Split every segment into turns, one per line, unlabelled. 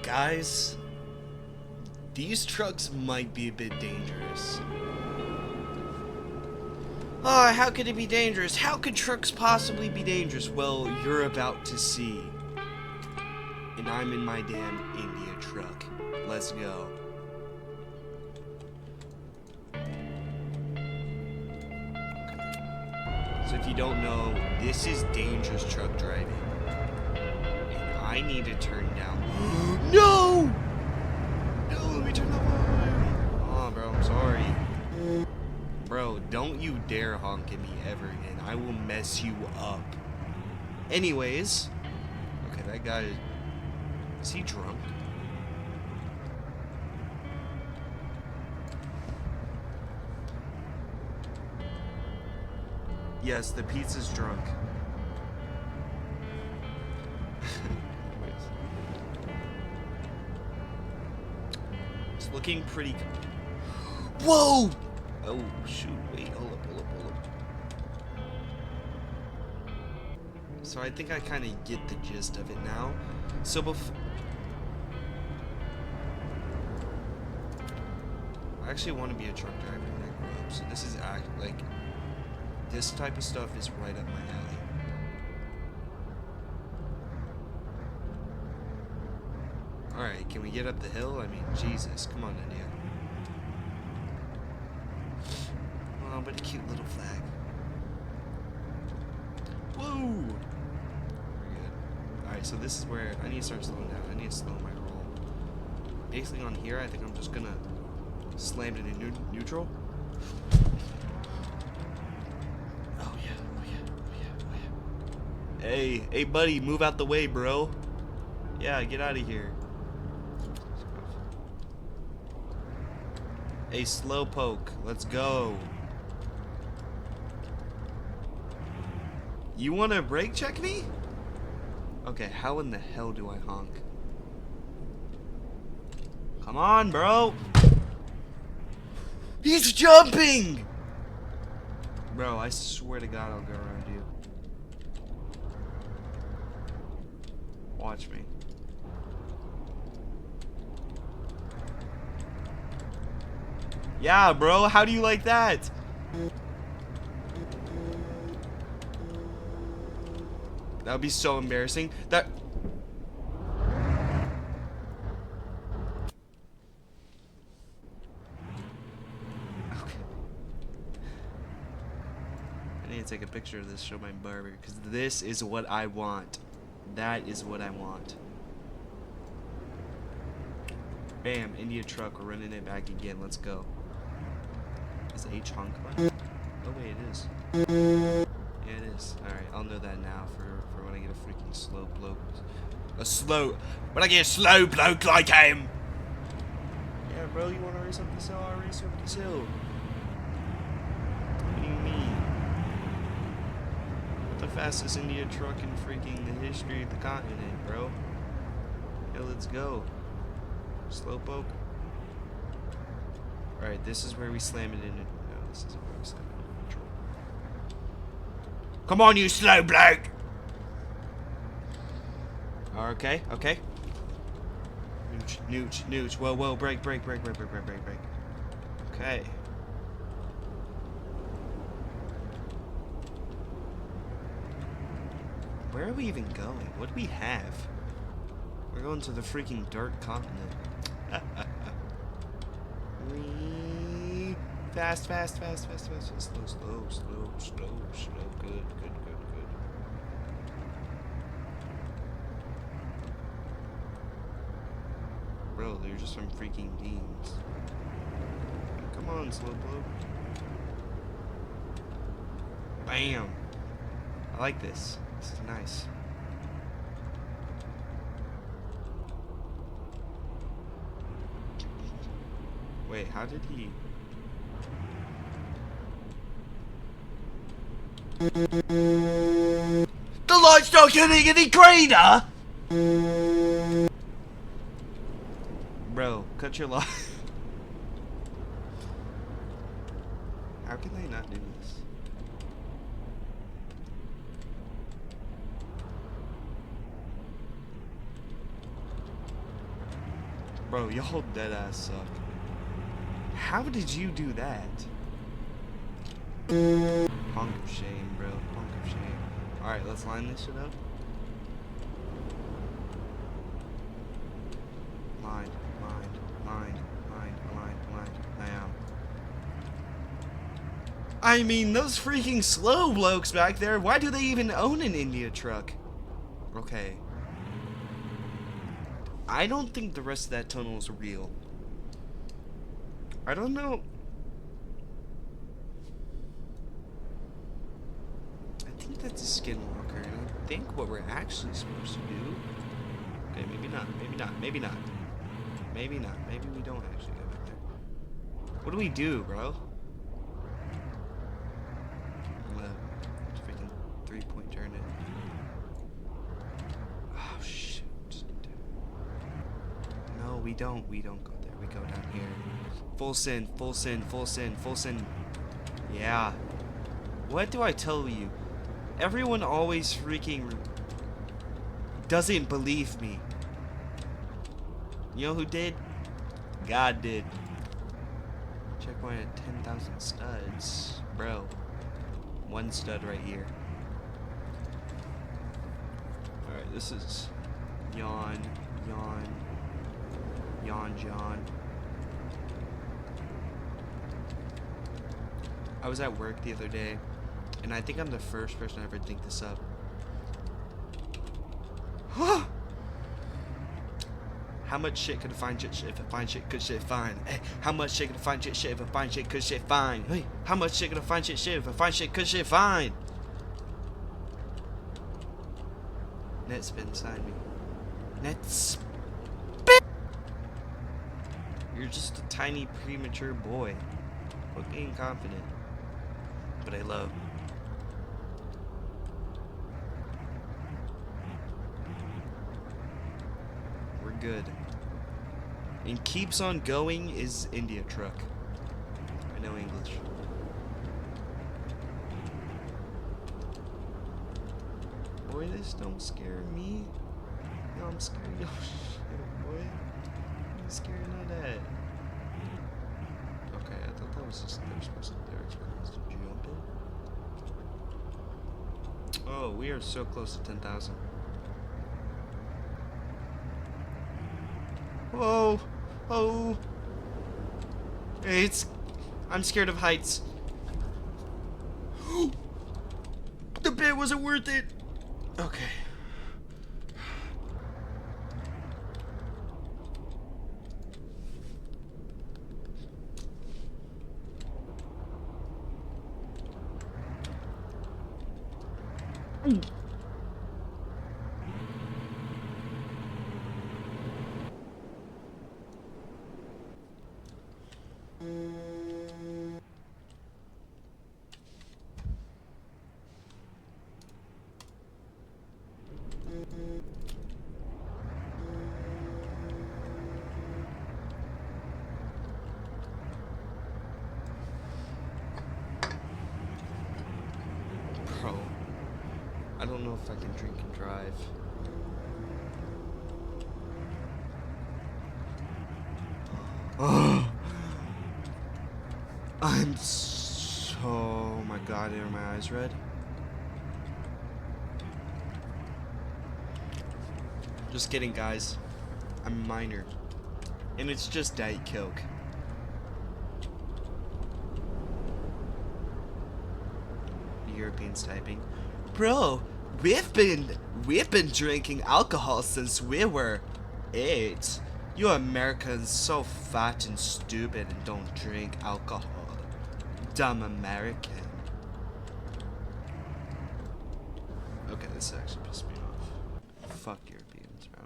Guys, these trucks might be a bit dangerous. Oh, how could it be dangerous? How could trucks possibly be dangerous? Well, you're about to see. And I'm in my damn India truck. Let's go. So if you don't know, this is dangerous truck driving. And I need to turn down. No! No, let me turn that one. Oh, bro, I'm sorry. Bro, don't you dare honk at me ever again. I will mess you up. Anyways. Okay, that guy... Is he drunk? Yes, the pizza's drunk. It's looking pretty... Whoa! Oh, shoot. Wait, hold up. So I think I kind of get the gist of it now. So before... I actually want to be a truck driver when I grow up. So this is like... This type of stuff is right up my alley. Alright, can we get up the hill? I mean, Jesus. Come on, India. Oh, but a cute little flag. Whoa! We're good. Alright, so this is where I need to start slowing down. I need to slow my roll. Basically on here, I think I'm just gonna slam it in neutral. Oh yeah. Hey buddy, move out the way, bro. Yeah, get out of here. Hey, slowpoke, let's go. You wanna brake check me? Okay, how in the hell do I honk? Come on, bro. He's jumping! Bro, I swear to God I'll go around you. Watch me. Yeah, bro, how do you like that? That would be so embarrassing. That... Okay. I need to take a picture of this, show my barber, because this is what I want. That is what I want. Bam, India truck, we're running it back again, let's go. Is H honk button? Oh wait, it is. Yeah, it is. Alright, I'll know that now for when I get a freaking slow bloke. When I get a slow bloke like him! Yeah, bro, you wanna race up this hill? I'll race up this hill. What do you mean? The fastest India truck in freaking the history of the continent, bro. Yo, let's go. Slowpoke. Alright, this is where we slam it in. No, this isn't where we slam it in neutral. Come on, you slow bloke! Okay. Nooch. Whoa, break. Okay. Where are we even going? What do we have? We're going to the freaking dirt continent. Wee. Fast. Slow. Good. Bro, they're just some freaking beams. Come on, slowpoke. Bam. I like this. This is nice. Wait, how did he... The light's not getting any greater! Bro, cut your light. How can they not do this? Bro, y'all dead ass suck. How did you do that? Punk of shame, bro. Punk of shame. Alright, let's line this shit up. Line. Bam. I mean, those freaking slow blokes back there, why do they even own an India truck? Okay. I don't think the rest of that tunnel is real. I don't know. I think that's a skinwalker, and I think what we're actually supposed to do... Okay, maybe not. Maybe we don't actually go back there. What do we do, bro? I'm gonna freaking 3-point turn it. Oh, shoot. No, we don't. We don't go there. We go down here. Full sin. Yeah. What do I tell you? Everyone always freaking doesn't believe me. You know who did? God did. Checkpoint at 10,000 studs. Bro. One stud right here. Alright, this is John. I was at work the other day, and I think I'm the first person to ever think this up. How much shit could a fine shit if a fine shit could shit fine? Hey, how much shit could a fine shit if a fine shit could shit fine? Hey, how much shit could a fine shit if a fine shit could shit fine? Net spin inside me. Net spin. You're just a tiny premature boy. Look being confident. But I love. We're good. And keeps on going is India truck. I know English. Boy, this don't scare me. No, I'm scared of your shit, boy. I'm scared of that. Okay, I thought that was just they're supposed to jump in. Oh, we are so close to 10,000. Whoa! Oh! I'm scared of heights. The bit wasn't worth it. Okay. Bro, I don't know if I can drink and drive. Oh, I'm so... Oh my god, are my eyes red? Just kidding, guys. I'm a minor. And it's just Diet Coke. Europeans typing. Bro, we've been drinking alcohol since we were 8. You Americans so fat and stupid and don't drink alcohol. Dumb American. Okay, this actually pissed me off. Fuck Europeans, bro.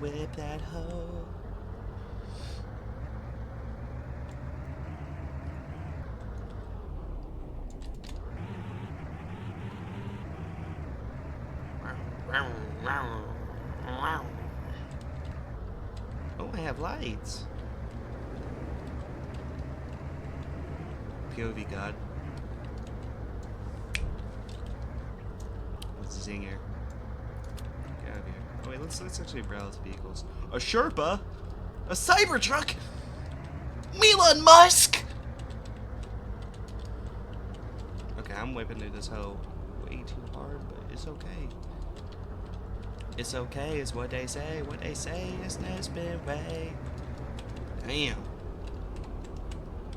Whip that hoe. Oh, I have lights. POV god. Zinger. Get out of here. Oh wait, let's actually browse vehicles. A Sherpa? A Cybertruck? Elon Musk! Okay, I'm whipping through this hoe way too hard, but it's okay. It's okay, is what they say. What they say is there's been way. Damn.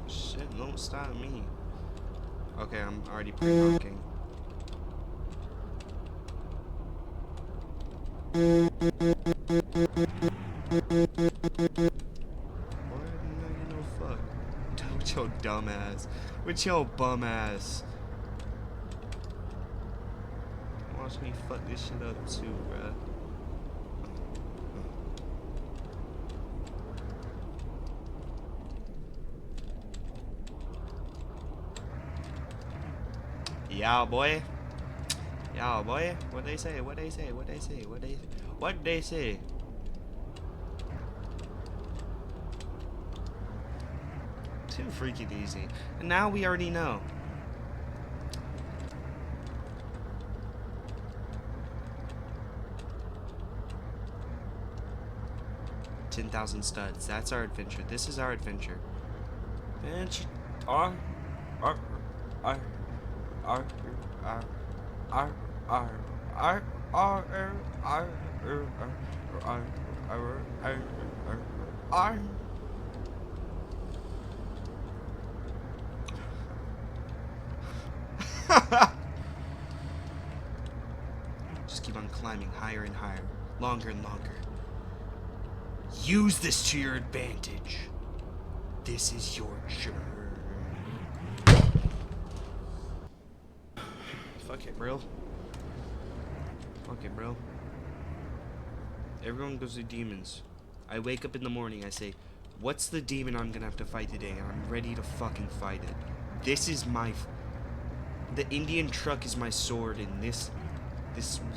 Shit, don't stop me. Okay, I'm already pre-honking. What? No fuck. With your dumb ass. With your bum ass. Watch me fuck this shit up too, bruh. Yeah, boy. Yeah, boy. What they say? What they say? What they say? What they say? Too freaking easy. And now we already know. $10,000 studs. That's our adventure. This is our adventure. And just keep on climbing higher and higher, longer and longer. Use this to your advantage. This is your journey. Fuck it, bro. Fuck it, bro. Everyone goes to demons. I wake up in the morning, I say, what's the demon I'm gonna have to fight today? And I'm ready to fucking fight it. This is my... The Indian truck is my sword, and this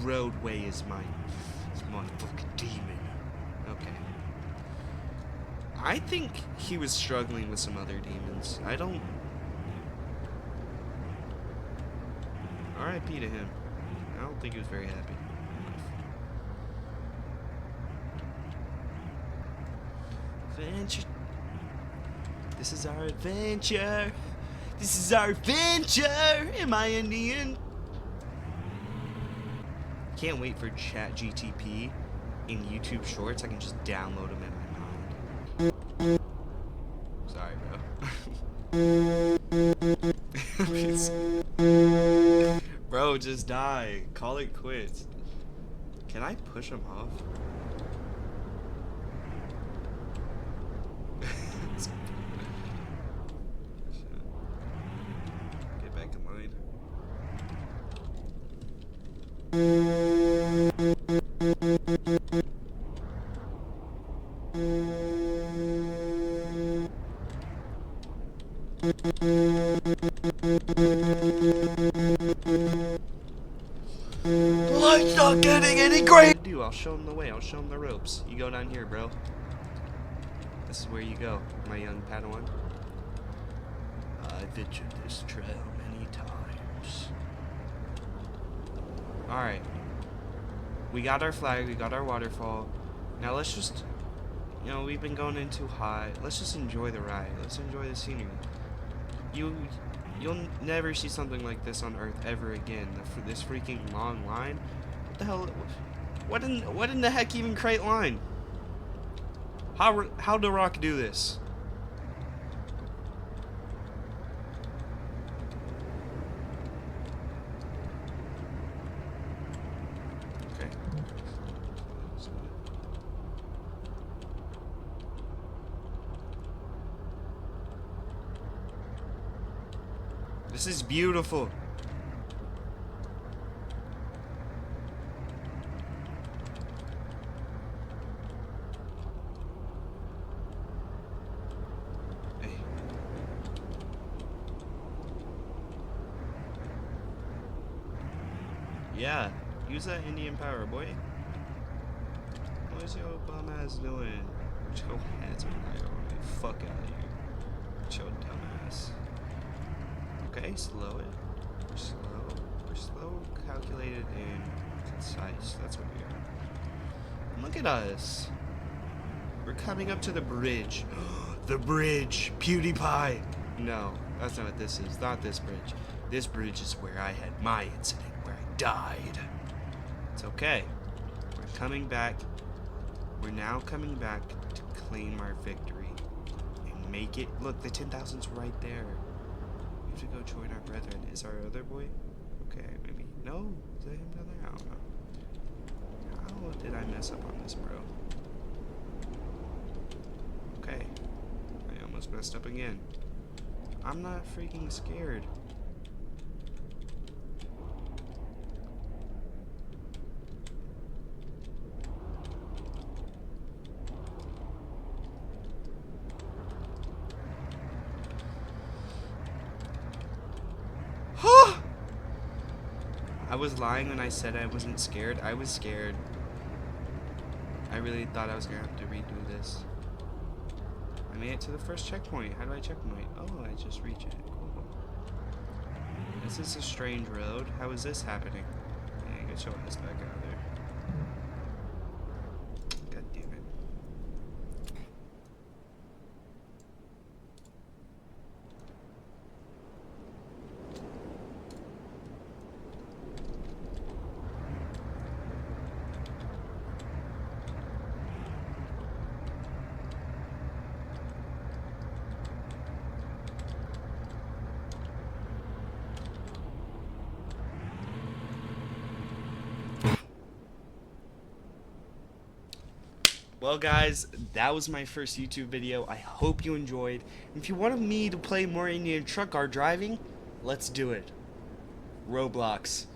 roadway is my fucking demon. Okay. I think he was struggling with some other demons. I don't... R.I.P. to him. I don't think he was very happy. Adventure. This is our adventure. This is our adventure. Am I Indian? Can't wait for ChatGTP in YouTube Shorts. I can just download them in my mind. Sorry, bro. Bro, just die. Call it quits. Can I push him off? Get back in line. Life's not getting any great. I'll show him the way. I'll show him the ropes. You go down here, bro. This is where you go, my young Padawan. I've ventured this trail many times. Alright. We got our flag, we got our waterfall. Now let's just, you know, we've been going in too high. Let's just enjoy the ride. Let's enjoy the scenery. You'll never see something like this on Earth ever again. This freaking long line. What the hell? What in the heck even create line? How do Rock do this? Okay. This is beautiful. Yeah, use that Indian power, boy. What's your bum ass doing? With your hands on the fuck out of here. With your dumb ass. Okay, slow it. We're slow. We're slow, calculated, and concise. That's what we are. And look at us. We're coming up to the bridge. The bridge! PewDiePie! No, that's not what this is. Not this bridge. This bridge is where I had my incident, where I died. It's okay. We're coming back. We're now coming back to claim our victory. And make it... Look, the 10,000's right there. We have to go join our brethren. Is our other boy? Okay, maybe... No? Is that him down there? I don't know. How did I mess up on this, bro? Okay. I almost messed up again. I'm not freaking scared. I was lying when I said I wasn't scared. I was scared. I really thought I was gonna have to redo this. I made it to the first checkpoint. How do I checkpoint? Oh, I just reach it. Cool. This is a strange road. How is this happening? Yeah, get your ass back out of there. God damn it. Well guys, that was my first YouTube video. I hope you enjoyed. If you wanted me to play more Indian truck car driving, let's do it. Roblox.